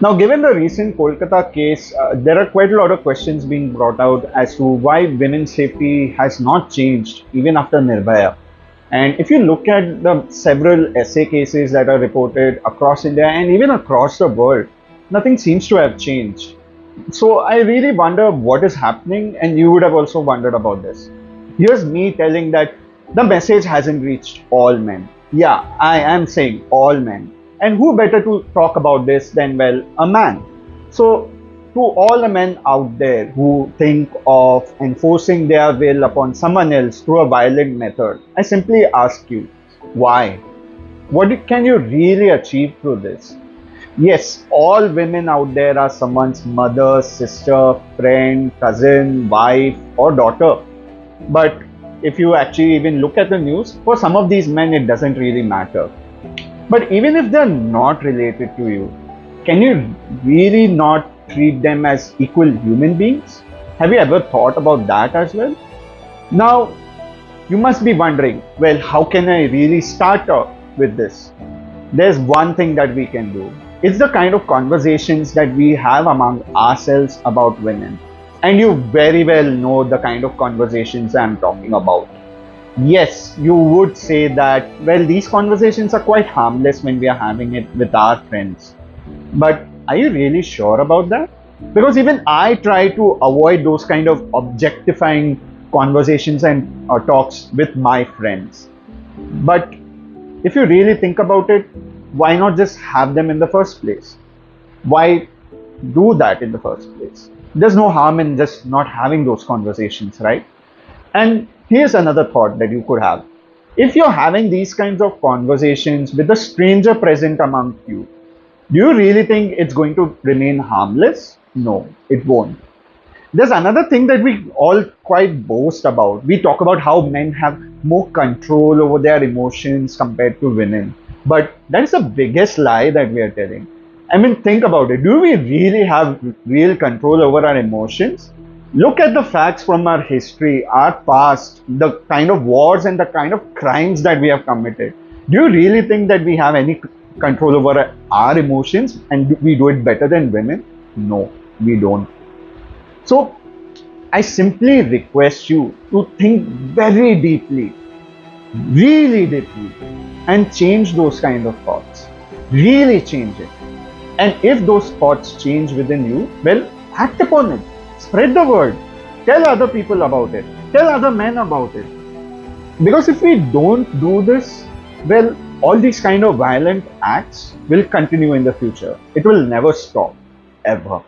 Now, given the recent Kolkata case, there are quite a lot of questions being brought out as to why women's safety has not changed even after Nirbhaya. And if you look at the several essay cases that are reported across India and even across the world, nothing seems to have changed. So I really wonder what is happening, and you would have also wondered about this. Here's me telling that the message hasn't reached all men. Yeah, I am saying all men. And who better to talk about this than, well, a man? So, to all the men out there who think of enforcing their will upon someone else through a violent method, I simply ask you, why? Can you really achieve through this? Yes, all women out there are someone's mother, sister, friend, cousin, wife, or daughter. But if you actually even look at the news, for some of these men, it doesn't really matter. But even if they're not related to you, can you really not treat them as equal human beings? Have you ever thought about that as well? Now, you must be wondering, well, how can I really start with this? There's one thing that we can do. It's the kind of conversations that we have among ourselves about women. And you very well know the kind of conversations I'm talking about. Yes, you would say that, well, these conversations are quite harmless when we are having it with our friends. But are you really sure about that? Because even I try to avoid those kind of objectifying conversations and talks with my friends. But if you really think about it, why not just have them in the first place? Why do that in the first place? There's no harm in just not having those conversations, right? And here's another thought that you could have. If you're having these kinds of conversations with a stranger present among you, do you really think it's going to remain harmless? No, it won't. There's another thing that we all quite boast about. We talk about how men have more control over their emotions compared to women. But that's the biggest lie that we are telling. I mean, think about it. Do we really have real control over our emotions? Look at the facts from our history, our past, the kind of wars and the kind of crimes that we have committed. Do you really think that we have any control over our emotions and we do it better than women? No, we don't. So, I simply request you to think very deeply, really deeply, and change those kind of thoughts. Really change it. And if those thoughts change within you, well, act upon it. Spread the word. Tell other people about it. Tell other men about it. Because if we don't do this, well, all these kind of violent acts will continue in the future. It will never stop, ever.